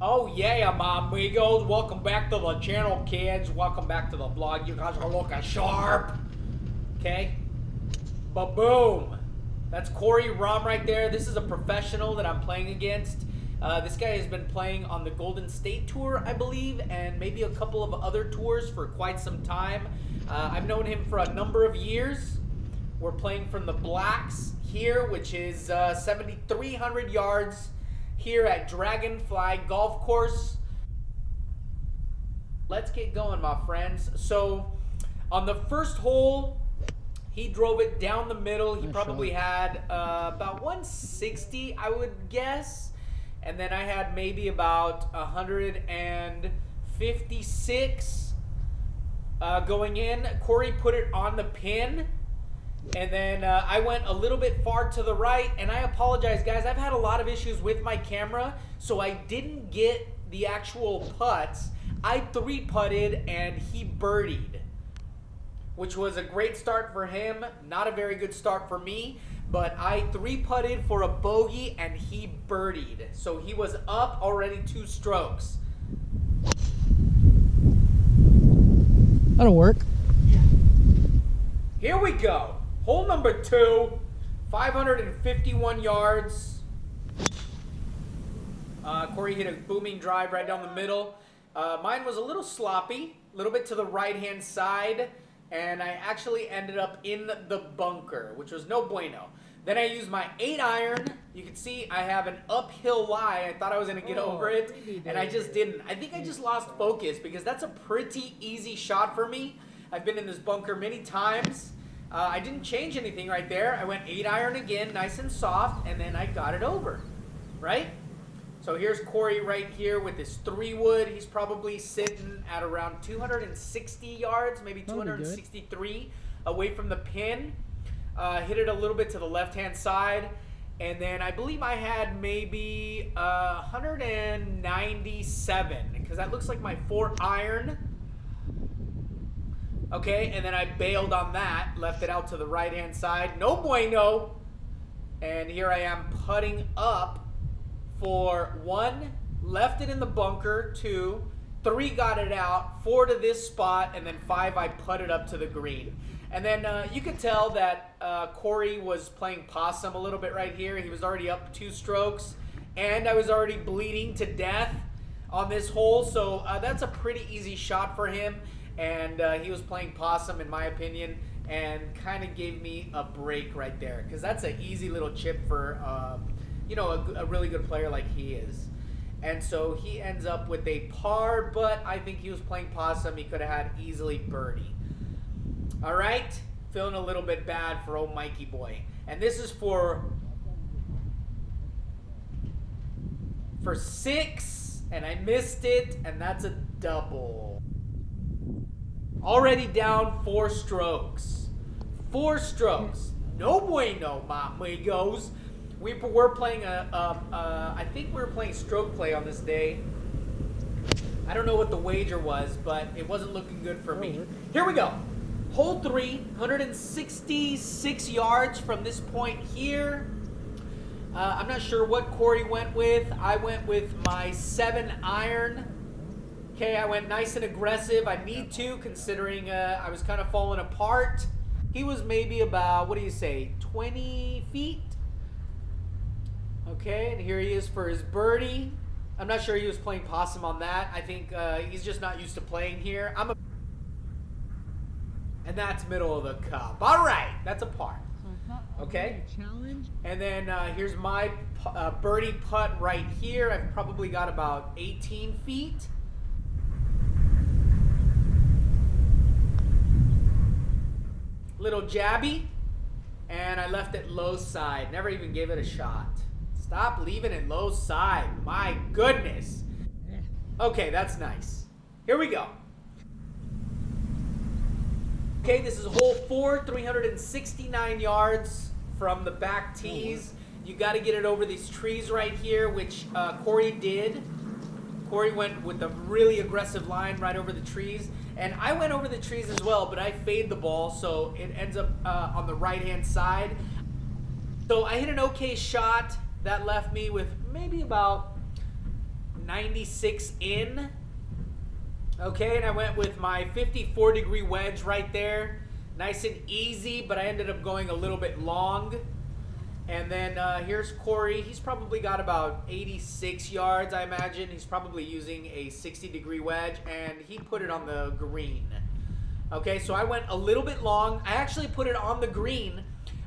Oh yeah, my amigos. Welcome back to the channel, kids. Welcome back to the vlog. You guys are looking sharp. Okay? Ba-boom. That's Corey Rom right there. This is a professional that I'm playing against. This guy has been playing on the Golden State Tour, I believe, and maybe a couple of other tours for quite some time. I've known him for a number of years. We're playing from the Blacks here, which is 7,300 yards here at Dragonfly Golf Course. Let's get going, my friends. So on the first hole, he drove it down the middle. He probably had about 160, I would guess. And then I had maybe about 156 going in. Corey put it on the pin. And then I went a little bit far to the right. And I apologize, guys. I've had a lot of issues with my camera, so I didn't get the actual putts. I three-putted and he birdied, which was a great start for him. Not a very good start for me, but I three-putted for a bogey and he birdied. So he was up already 2 strokes. That'll work. Here we go. Hole number 2, 551 yards. Corey hit a booming drive right down the middle. Mine was a little sloppy, a little bit to the right-hand side, and I actually ended up in the bunker, which was no bueno. Then I used my 8-iron. You can see I have an uphill lie. I thought I was going to get over it, and I just didn't. I think I just lost focus because that's a pretty easy shot for me. I've been in this bunker many times. I didn't change anything right there. I went 8-iron again, nice and soft, and then I got it over, right? So here's Corey right here with his 3-wood. He's probably sitting at around 260 yards, maybe 263 away from the pin. Hit it a little bit to the left-hand side. And then I believe I had maybe 197, because that looks like my 4-iron. Okay, and then I bailed on that, left it out to the right-hand side. No bueno. And here I am putting up for 1, left it in the bunker, 2, 3 got it out, 4 to this spot, and then 5 I putted up to the green. And then you could tell that Corey was playing possum a little bit right here. He was already up 2 strokes, and I was already bleeding to death on this hole. So that's a pretty easy shot for him. And he was playing possum, in my opinion, and kind of gave me a break right there, because that's an easy little chip for, you know, a really good player like he is. And so he ends up with a par, but I think he was playing possum. He could have had easily birdie. All right, feeling a little bit bad for old Mikey boy. And this is for 6, and I missed it, and that's a double. Already down 4 strokes. 4 strokes. No bueno, my amigos. We were playing I think we were playing stroke play on this day. I don't know what the wager was, but it wasn't looking good for me. Here we go. Hole 3, 166 yards from this point here. I'm not sure what Corey went with. I went with my 7-iron. Okay, I went nice and aggressive. I need to, considering I was kind of falling apart. He was maybe about, what do you say, 20 feet? Okay, and here he is for his birdie. I'm not sure he was playing possum on that. I think he's just not used to playing here. And that's middle of the cup. All right, that's a par. Okay, and then here's my birdie putt right here. I've probably got about 18 feet. Little jabby, and I left it low side. Never even gave it a shot. Stop leaving it low side. My goodness. Okay, that's nice. Here we go. Okay, this is hole 4, 369 yards from the back tees. You got to get it over these trees right here, which Corey did. Corey went with a really aggressive line right over the trees. And I went over the trees as well, but I fade the ball, so it ends up on the right-hand side. So I hit an okay shot. That left me with maybe about 96 in. Okay, and I went with my 54-degree wedge right there. Nice and easy, but I ended up going a little bit long. And then here's Corey. He's probably got about 86 yards, I imagine. He's probably using a 60-degree wedge, and he put it on the green. Okay, so I went a little bit long. I actually put it on the green,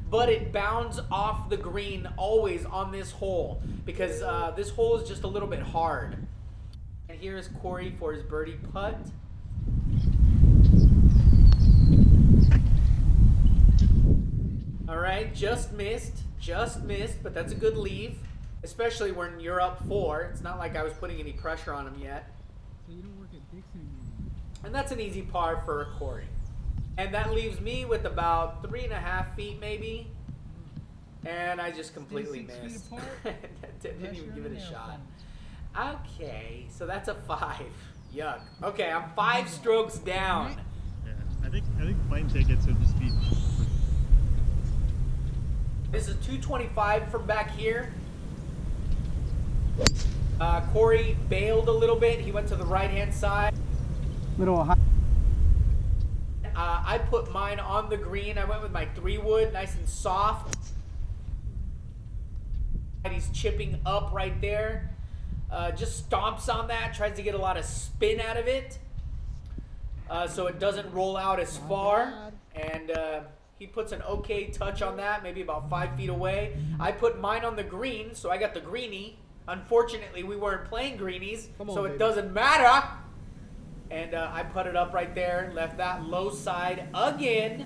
but it bounds off the green always on this hole because this hole is just a little bit hard. And here's Corey for his birdie putt. All right, just missed, but that's a good leave, especially when you're up 4. It's not like I was putting any pressure on him yet. So you don't work at Dick's anymore. And that's an easy par for Corey. And that leaves me with about 3.5 feet maybe. And I just completely missed. Didn't even give it a shot. Okay, so that's a 5. Yuck. Okay, I'm 5 strokes down. Yeah, I think plane tickets would just be. This is 225 from back here. Corey bailed a little bit. He went to the right-hand side. Little high. I put mine on the green. I went with my 3-wood, nice and soft. And he's chipping up right there. Just stomps on that, tries to get a lot of spin out of it. So it doesn't roll out as far. And he puts an okay touch on that, maybe about 5 feet away. I put mine on the green, so I got the greenie. Unfortunately, we weren't playing greenies, so it doesn't matter. And I put it up right there, left that low side again,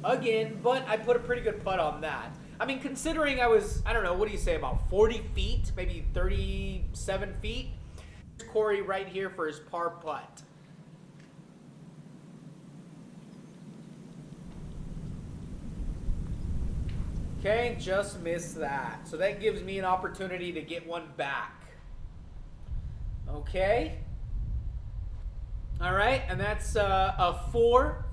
but I put a pretty good putt on that. I mean, considering I was, I don't know, what do you say, about 40 feet, maybe 37 feet. Corey right here for his par putt. Okay, just missed that. So that gives me an opportunity to get one back. Okay. All right, and that's a 4.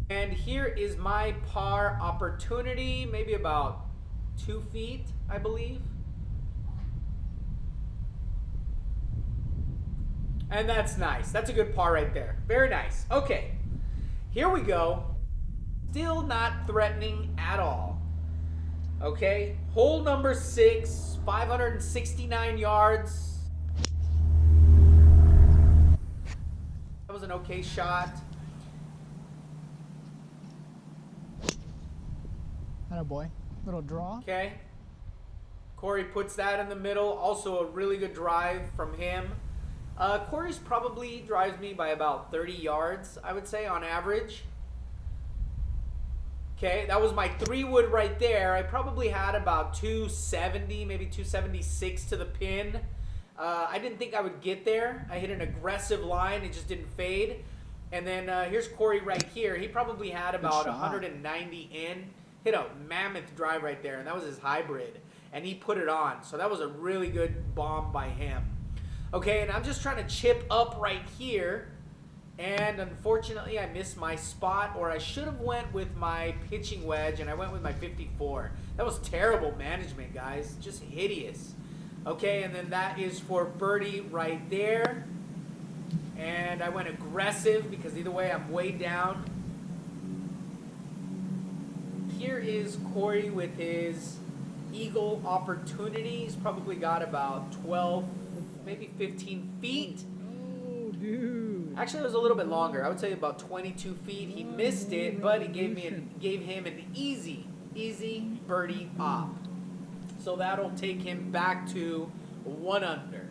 And here is my par opportunity, maybe about 2 feet, I believe. And that's nice. That's a good par right there. Very nice. Okay, here we go. Still not threatening at all. Okay, hole number 6, 569 yards. That was an okay shot. Attaboy. Little draw. Okay. Corey puts that in the middle. Also a really good drive from him. Corey's probably drives me by about 30 yards, I would say, on average. Okay, that was my 3-wood right there. I probably had about 270, maybe 276 to the pin. I didn't think I would get there. I hit an aggressive line. It just didn't fade. And then here's Corey right here. He probably had about 190 in. Hit a mammoth drive right there, and that was his hybrid. And he put it on. So that was a really good bomb by him. Okay, and I'm just trying to chip up right here. And unfortunately, I missed my spot, or I should have went with my pitching wedge, and I went with my 54. That was terrible management, guys. Just hideous. Okay, and then that is for birdie right there. And I went aggressive because either way, I'm way down. Here is Corey with his eagle opportunity. He's probably got about 12, maybe 15 feet. Oh, dude. Actually, it was a little bit longer. I would say about 22 feet. He missed it, but he gave him an easy birdie op. So that'll take him back to 1 under.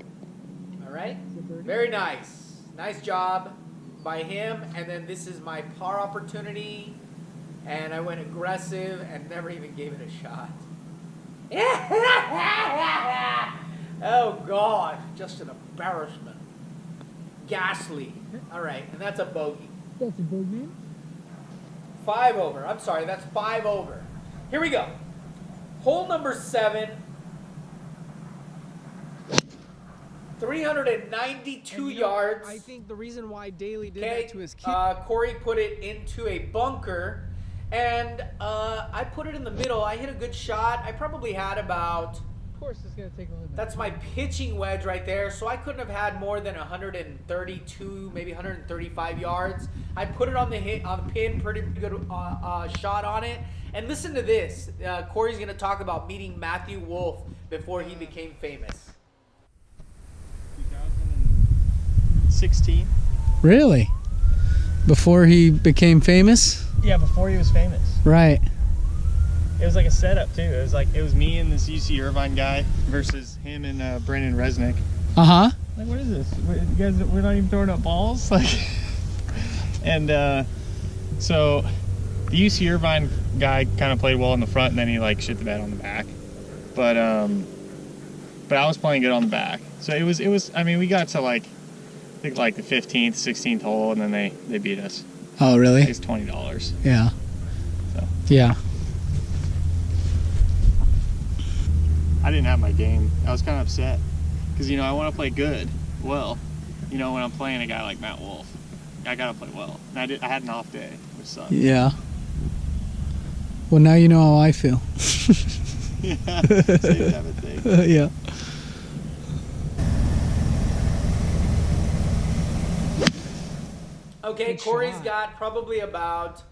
All right? Very nice. Nice job by him. And then this is my par opportunity. And I went aggressive and never even gave it a shot. Oh, God. Just an embarrassment. Ghastly. All right, and that's a bogey. That's a bogey. 5 over. I'm sorry, that's 5 over. Here we go. Hole number 7. 392 yards. I think the reason why Daly did that to his kid. Corey put it into a bunker, and I put it in the middle. I hit a good shot. I probably had about course it's gonna take a little bit. That's my pitching wedge right there. So I couldn't have had more than 132, maybe 135 yards. I put it on the pin, pretty good shot on it. And listen to this. Corey's gonna talk about meeting Matthew Wolf before he became famous. 2016. Really? Before he became famous? Yeah, before he was famous. Right. It was like a setup too. It was me and this UC Irvine guy versus him and Brandon Resnick. Uh-huh. Like, what is this? You guys, we're not even throwing up balls? Like, and so the UC Irvine guy kind of played well in the front, and then he like shit the bed on the back. But I was playing good on the back. So it was. I mean, we got to like, I think like the 15th, 16th hole, and then they beat us. Oh, really? It's $20. Yeah. So Yeah. I didn't have my game. I was kind of upset because I want to play good. Well, when I'm playing a guy like Matt Wolf, I gotta play well. And I had an off day, which sucked. Yeah. Well, now you know how I feel. Yeah. Same type of thing. Yeah. Okay, Good Corey's shot. got probably about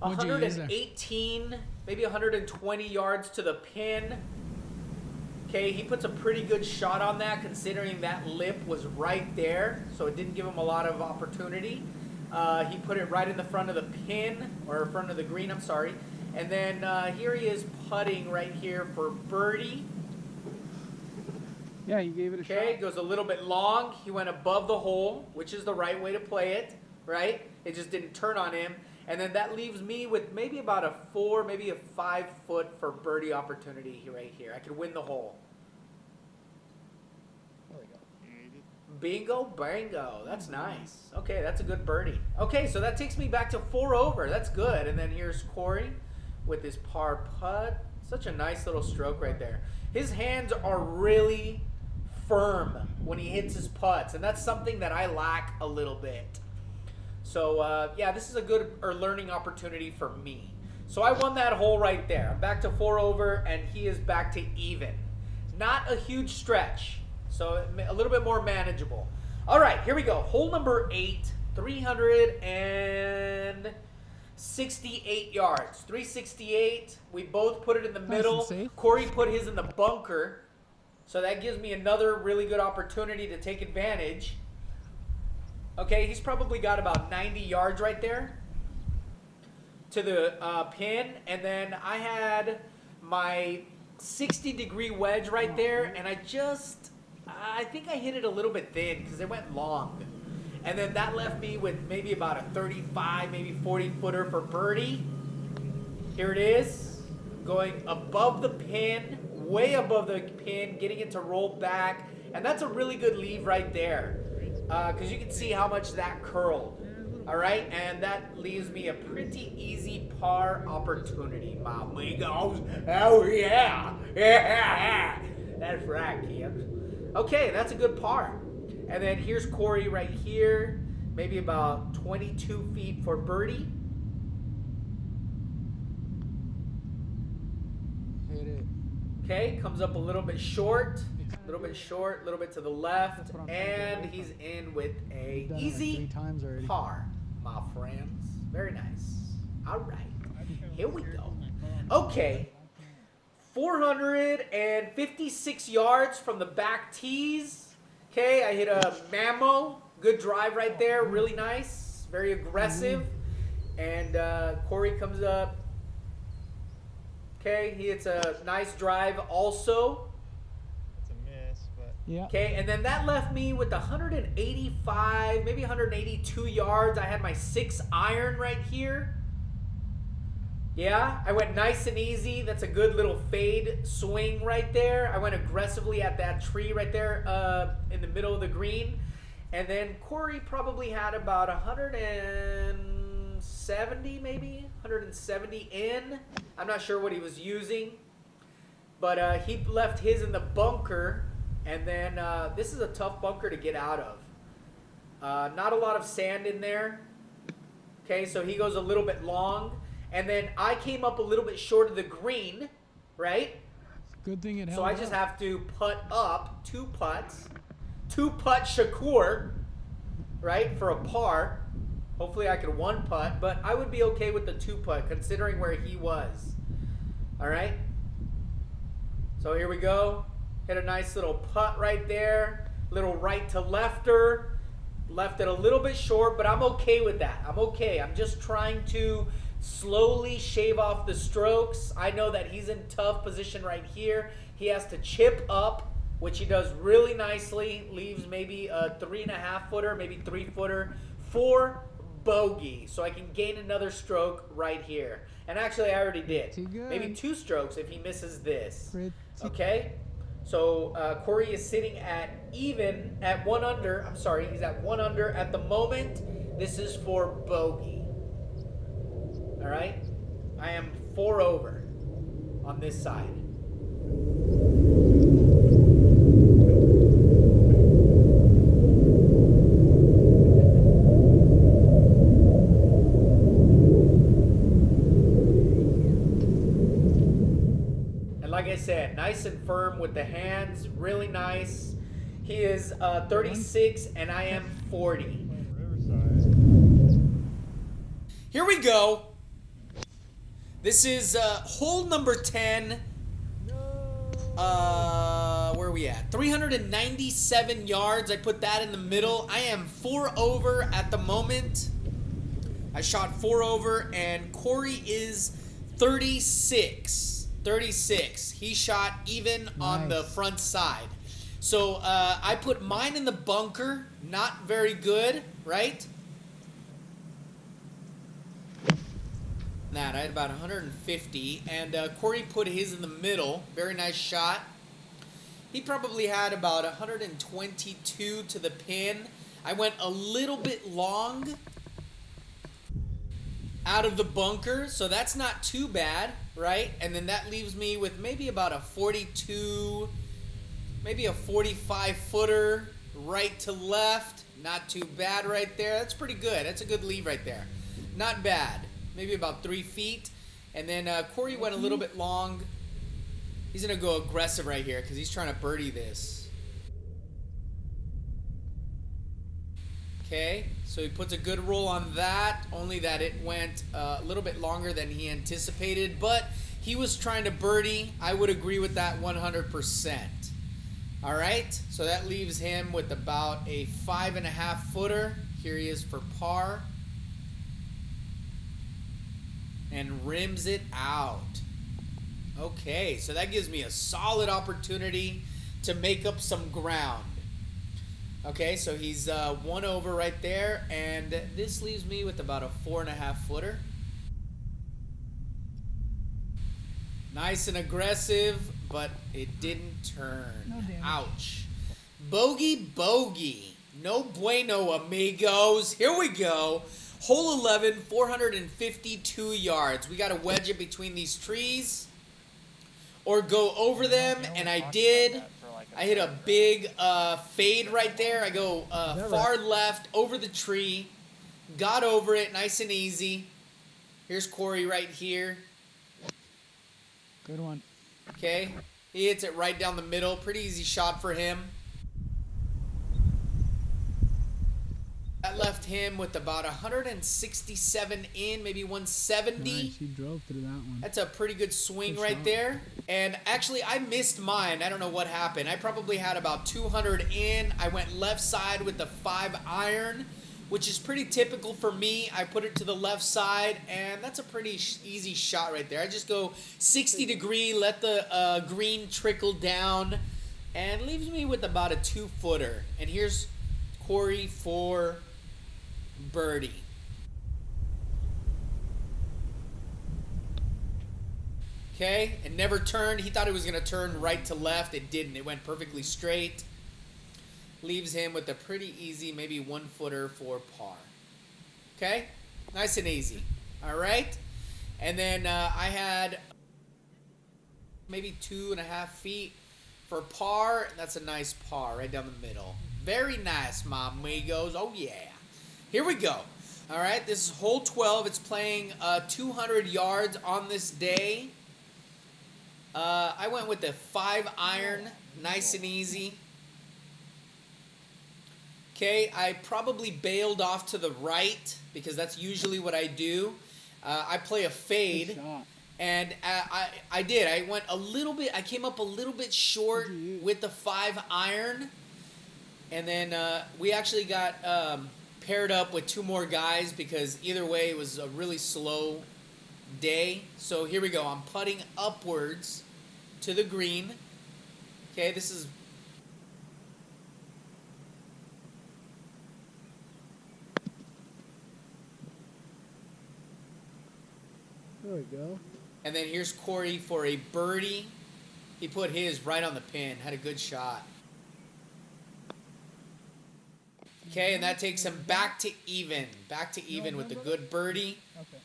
What'd you use there? 118, maybe 120 yards to the pin. Okay, he puts a pretty good shot on that considering that lip was right there, so it didn't give him a lot of opportunity. He put it right in the front of the pin, or front of the green, I'm sorry. And then here he is putting right here for birdie. Yeah, you gave it a shot. Okay, goes a little bit long. He went above the hole, which is the right way to play it, right? It just didn't turn on him. And then that leaves me with maybe about a 4, maybe a 5 foot for birdie opportunity right here. I could win the hole. Bingo, bango. That's nice. Okay, that's a good birdie. Okay, so that takes me back to 4 over. That's good. And then here's Corey with his par putt. Such a nice little stroke right there. His hands are really firm when he hits his putts, and that's something that I lack a little bit. So, yeah, this is a good learning opportunity for me. So I won that hole right there. I'm back to 4 over, and he is back to even. Not a huge stretch, so a little bit more manageable. All right, here we go. Hole number 8, 368 yards. 368. We both put it in the middle. and safe. Corey put his in the bunker, so that gives me another really good opportunity to take advantage. Okay, he's probably got about 90 yards right there to the pin. And then I had my 60-degree wedge right there. And I think I hit it a little bit thin because it went long. And then that left me with maybe about a 35, maybe 40-footer for birdie. Here it is, going above the pin, way above the pin, getting it to roll back. And that's a really good leave right there. Because you can see how much that curled. All right, and that leaves me a pretty easy par opportunity, my amigos. Oh yeah, yeah, that's right, kids. Okay, that's a good par. And then here's Corey right here, maybe about 22 feet for birdie. Hit it. Okay, comes up a little bit short. A little bit short, a little bit to the left, That's what I'm and thinking. he's in with a Done it like easy 3 times already. par, my friends. Very nice. All right, here we go. Okay, 456 yards from the back tees. Okay, I hit a mammo, good drive right there, really nice, very aggressive. And Corey comes up. Okay, he hits a nice drive also. Yeah. Okay, and then that left me with 185, maybe 182 yards. I had my 6 iron right here. Yeah, I went nice and easy. That's a good little fade swing right there. I went aggressively at that tree right there in the middle of the green. And then Corey probably had about 170 maybe, 170 in. I'm not sure what he was using. But he left his in the bunker. And then this is a tough bunker to get out of. Not a lot of sand in there. Okay, so he goes a little bit long. And then I came up a little bit short of the green, right? Good thing it held So I just up. have to putt up 2 putts. 2 putt Shakur, right, for a par. Hopefully I could 1 putt, but I would be okay with the 2 putt considering where he was. All right. So here we go. Hit a nice little putt right there. Little right to lefter. Left it a little bit short, but I'm okay with that. I'm okay. I'm just trying to slowly shave off the strokes. I know that he's in tough position right here. He has to chip up, which he does really nicely. Leaves maybe a 3.5 footer, maybe 3 footer for bogey. So I can gain another stroke right here. And actually, I already did. Pretty good. Maybe 2 strokes if he misses this. Pretty Okay? So Corey is sitting at even at 1 under. I'm sorry, he's at 1 under at the moment. This is for bogey. All right? I am 4 over on this side. Like I said, nice and firm with the hands, really nice. He is 36 and I am 40. Here we go. This is hole number 10. Where are we at? 397 yards. I put that in the middle. I am 4 over at the moment. I shot 4 over and Corey is 36. 36. He shot even on the front side. So I put mine in the bunker. Not very good, right? That I had about 150, and Corey put his in the middle. Very nice shot. He probably had about 122 to the pin. I went a little bit long out of the bunker, so that's not too bad, right? And then that leaves me with maybe about a 42, maybe a 45 footer right to left. Not too bad right there. That's pretty good. That's a good lead right there. Not bad. Maybe about 3 feet. And then Corey went a little bit long. He's going to go aggressive right here because he's trying to birdie this. Okay, so he puts a good roll on that, only that it went a little bit longer than he anticipated, but he was trying to birdie. I would agree with that 100%. All right, so that leaves him with about a 5.5 footer. Here he is for par. And rims it out. Okay, so that gives me a solid opportunity to make up some ground. Okay, so he's 1 over right there, and this leaves me with about a 4.5 footer. Nice and aggressive, but it didn't turn. No damage. Ouch. Bogey, bogey. No bueno, amigos. Here we go. Hole 11, 452 yards. We got to wedge it between these trees or go over them, and I did. I hit a big fade right there. I go far left over the tree. Got over it nice and easy. Here's Corey right here. Good one. Okay. He hits it right down the middle. Pretty easy shot for him. That left him with about 167 in, maybe 170. Nice, he drove through that one. That's a pretty good swing Good right shot. there. And actually, I missed mine. I don't know what happened. I probably had about 200 in. I went left side with the 5-iron, which is pretty typical for me. I put it to the left side, and that's a pretty easy shot right there. I just go 60 degree, let the green trickle down, and leaves me with about a 2-footer. And here's Corey for birdie. Okay, it never turned. He thought it was going to turn right to left. It didn't. It went perfectly straight. Leaves him with a pretty easy, maybe 1-footer for par. Okay, nice and easy. All right, and then I had maybe 2.5 feet for par. That's a nice par right down the middle. Very nice, my amigos. Oh, yeah. Here we go. All right, this is hole 12. It's playing 200 yards on this day. I went with the 5-iron, nice and easy. Okay, I probably bailed off to the right because that's usually what I do. I play a fade, and I did. I went a little bit. I came up a little bit short with the 5-iron, and then we actually got paired up with 2 more guys because either way it was a really slow day. So here we go. I'm putting upwards to the green. Okay, this is. There we go. And then here's Corey for a birdie. He put his right on the pin. Had a good shot. Okay, and that takes him back to even. Back to even with the good birdie. Okay.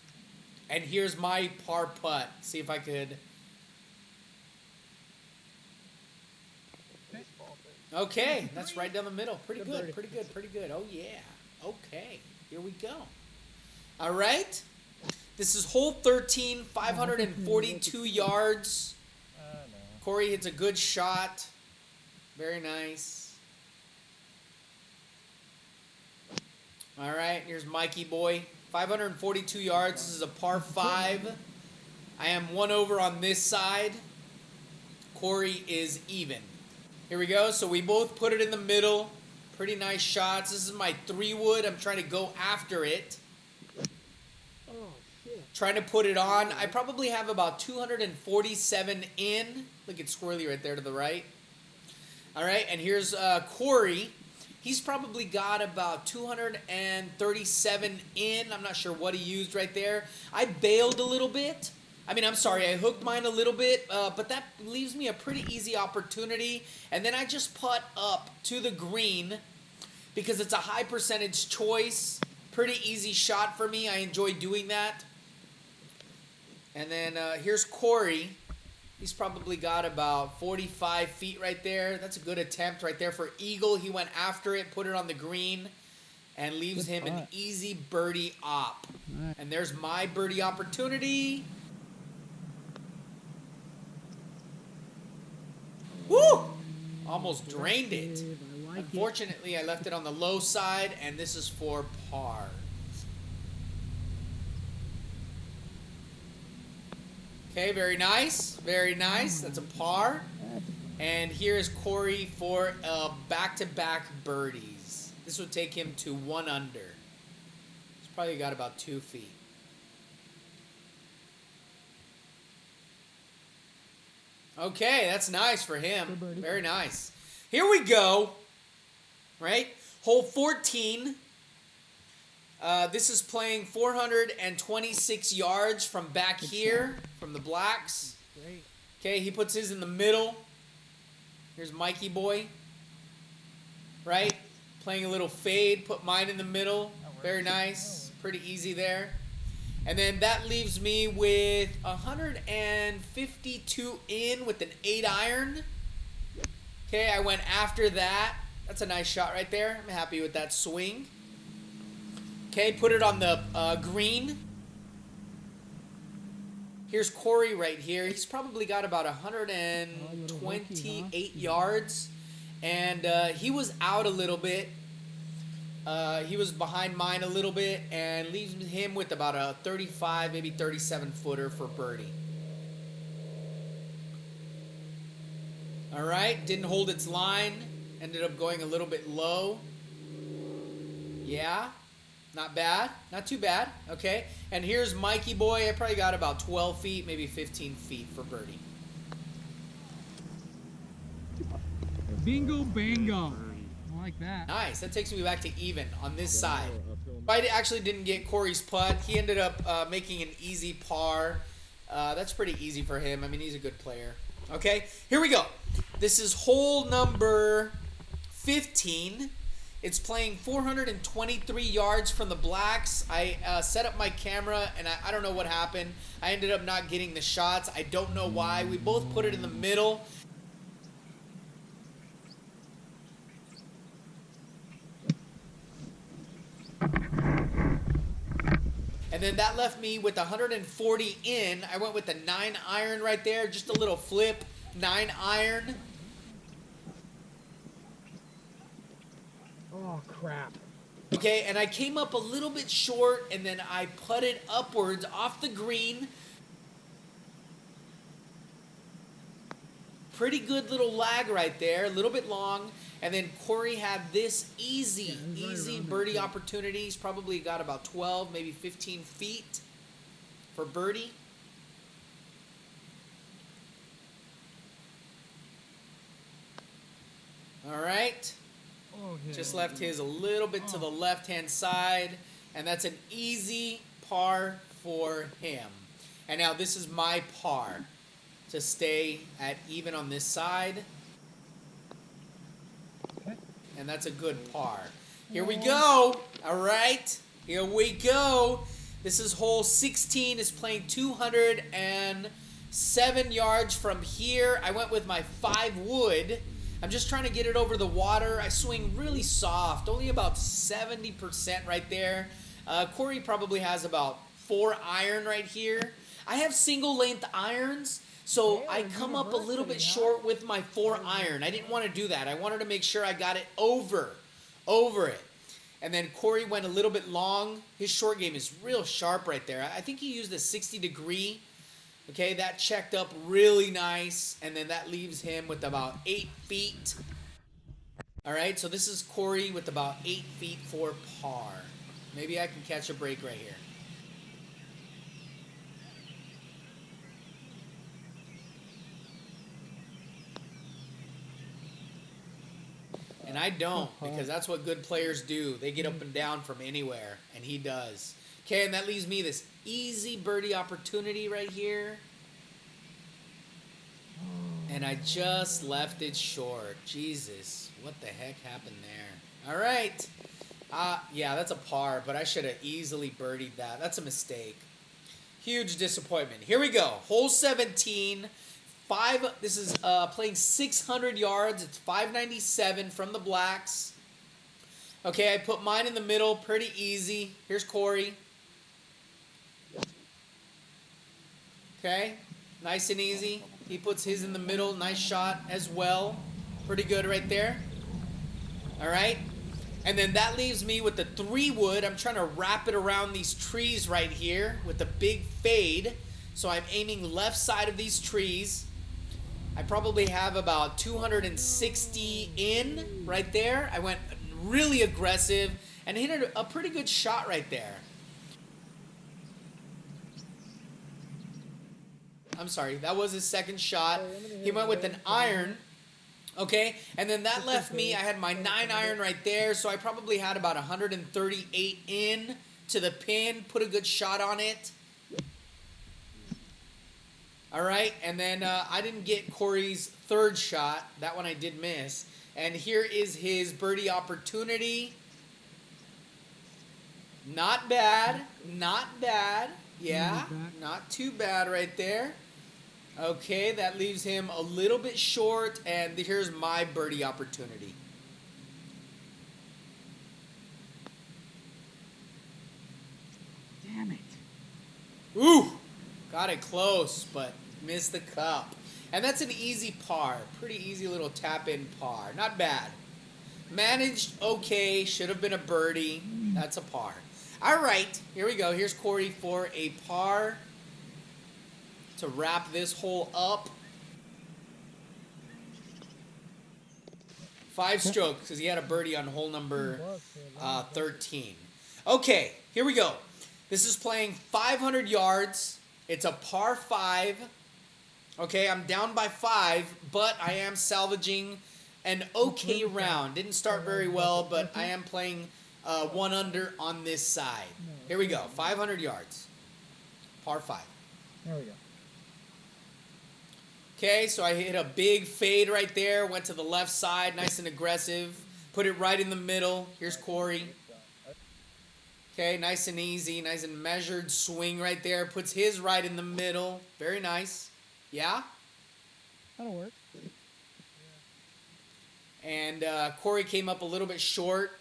And here's my par putt. See if I could. Okay, that's right down the middle. Pretty good, pretty good, pretty good. Oh, yeah. Okay, here we go. All right. This is hole 13, 542 yards. Corey hits a good shot. Very nice. All right, here's Mikey boy. 542 yards. This is a par 5. I am 1 over on this side. Corey is even. Here we go. So we both put it in the middle. Pretty nice shots. This is my 3-wood. I'm trying to go after it. Trying to put it on. I probably have about 247 in. Look at Squirrely right there to the right. All right, and here's Corey. He's probably got about 237 in. I'm not sure what he used right there. I bailed a little bit. I mean, I'm sorry, I hooked mine a little bit, but that leaves me a pretty easy opportunity. And then I just putt up to the green because it's a high percentage choice. Pretty easy shot for me. I enjoy doing that. And then here's Corey. He's probably got about 45 feet right there. That's a good attempt right there for eagle. He went after it, put it on the green, and leaves him an easy birdie op. Nice. And there's my birdie opportunity. Woo! Almost drained it. Unfortunately, I left it on the low side, and this is for par. Okay, very nice. Very nice. That's a par. And here's Corey for back-to-back birdies. This would take him to 1 under. He's probably got about 2 feet. Okay, that's nice for him. Very nice. Here we go. Right? Hole 14. This is playing 426 yards from back here, from the blacks. Great. Okay, he puts his in the middle. Here's Mikey boy. Right? Playing a little fade, put mine in the middle. Very nice. Pretty easy there. And then that leaves me with 152 in with an 8-iron. Okay, I went after that. That's a nice shot right there. I'm happy with that swing. Okay, put it on the green. Here's Corey right here. He's probably got about 128 yards. And he was out a little bit. He was behind mine a little bit and leaves him with about a 35, maybe 37 footer for birdie. All right, didn't hold its line. Ended up going a little bit low. Yeah. Not bad. Not too bad. Okay. And here's Mikey boy. I probably got about 12 feet, maybe 15 feet for birdie. Bingo bango. I like that. Nice. That takes me back to even on this side. I actually didn't get Corey's putt. He ended up making an easy par. That's pretty easy for him. I mean, he's a good player. Okay. Here we go. This is hole number 15. It's playing 423 yards from the blacks. I set up my camera, and I don't know what happened. I ended up not getting the shots. I don't know why. We both put it in the middle. And And then that left me with 140 in. I went with the 9-iron right there. Just a little flip 9-iron. Oh, crap. Okay, and I came up a little bit short, and then I putted upwards off the green. Pretty good little lag right there, a little bit long. And then Corey had this easy birdie opportunity. He's probably got about 12, maybe 15 feet for birdie. All right. Just left his a little bit to the left-hand side, and that's an easy par for him. And now this is my par to stay at even on this side. And that's a good par. Here we go. All right. Here we go. This is hole 16. It's playing 207 yards from here. I went with my 5 wood. I'm just trying to get it over the water. I swing really soft, only about 70% right there. Corey probably has about 4 iron right here. I have single length irons, so I come up a little bit short with my 4 iron. I didn't want to do that. I wanted to make sure I got it over it. And then Corey went a little bit long. His short game is real sharp right there. I think he used a 60-degree. Okay, that checked up really nice, and then that leaves him with about 8 feet. All right, so this is Corey with about 8 feet for par. Maybe I can catch a break right here. And I don't, because that's what good players do. They get up and down from anywhere, and he does. Okay, and that leaves me this easy birdie opportunity right here. And I just left it short. Jesus, what the heck happened there? All right. Yeah, that's a par, but I should have easily birdied that. That's a mistake. Huge disappointment. Here we go. Hole 17. This is playing 600 yards. It's 597 from the blacks. Okay, I put mine in the middle. Pretty easy. Here's Corey. Okay, nice and easy. He puts his in the middle. Nice shot as well. Pretty good right there. All right. And then that leaves me with the 3 wood. I'm trying to wrap it around these trees right here with the big fade. So I'm aiming left side of these trees. I probably have about 260 in right there. I went really aggressive and hit a pretty good shot right there. I'm sorry, that was his second shot. He went with an iron. Okay, and then that left me, I had my 9-iron right there, so I probably had about 138 in to the pin, put a good shot on it. All right, and then I didn't get Corey's 3rd shot. That one I did miss. And here is his birdie opportunity. Not bad, not bad. Yeah, not too bad right there. Okay, that leaves him a little bit short, and here's my birdie opportunity. Damn it. Ooh, got it close, but missed the cup. And that's an easy par. Pretty easy little tap-in par. Not bad. Managed okay. Should have been a birdie. That's a par. All right, here we go. Here's Corey for a par to wrap this hole up. 5 strokes because he had a birdie on hole number 13. Okay, here we go. This is playing 500 yards. It's a par 5. Okay, I'm down by 5, but I am salvaging an okay round. Didn't start very well, but I am playing 1 under on this side. Here we go. 500 yards. Par 5. There we go. Okay, so I hit a big fade right there. Went to the left side, nice and aggressive. Put it right in the middle. Here's Corey. Okay, nice and easy. Nice and measured swing right there. Puts his right in the middle. Very nice. Yeah? That'll work. And Corey came up a little bit short.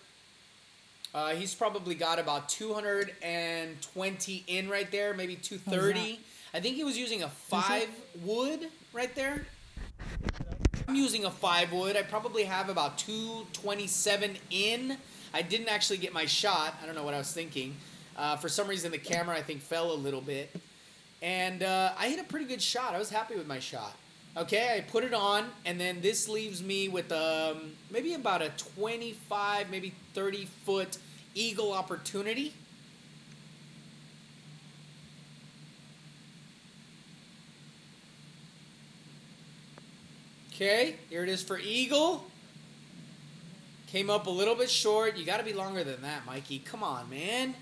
He's probably got about 220 in right there, maybe 230. I think he was using a 5 wood right there. I'm using a 5 wood. I probably have about 227 in. I didn't actually get my shot. I don't know what I was thinking. For some reason, the camera, I think, fell a little bit. And I hit a pretty good shot. I was happy with my shot. Okay, I put it on, and then this leaves me with maybe about a 25, maybe 30-foot eagle opportunity. Okay, here it is for eagle. Came up a little bit short. You got to be longer than that, Mikey. Come on, man.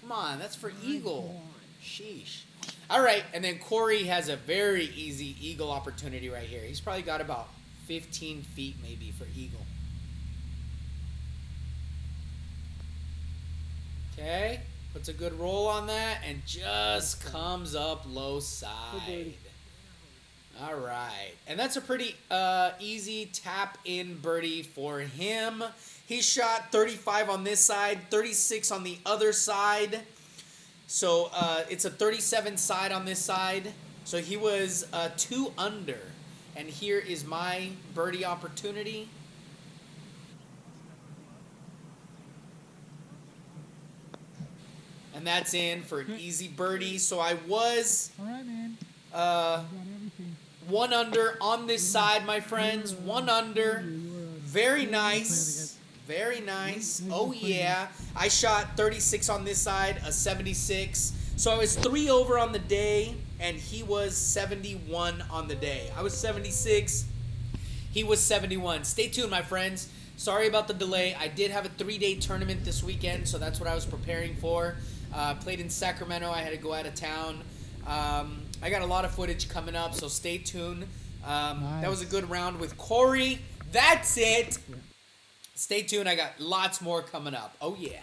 Come on, that's for eagle. Sheesh. All right, and then Corey has a very easy eagle opportunity right here. He's probably got about 15 feet maybe for eagle. Okay, puts a good roll on that and just comes up low side. All right, and that's a pretty easy tap-in birdie for him. He shot 35 on this side, 36 on the other side. So it's a 37 side on this side. So he was 2 under. And here is my birdie opportunity. And that's in for an easy birdie. So I was All right, man. Got everything. 1 under on this side, my friends. 1 under. Very nice. Very nice. Oh, yeah. I shot 36 on this side, a 76. So I was 3 over on the day, and he was 71 on the day. I was 76. He was 71. Stay tuned, my friends. Sorry about the delay. I did have a 3-day tournament this weekend, so that's what I was preparing for. Played in Sacramento. I had to go out of town. I got a lot of footage coming up, so stay tuned. That was a good round with Corey. That's it. Stay tuned. I got lots more coming up. Oh, yeah.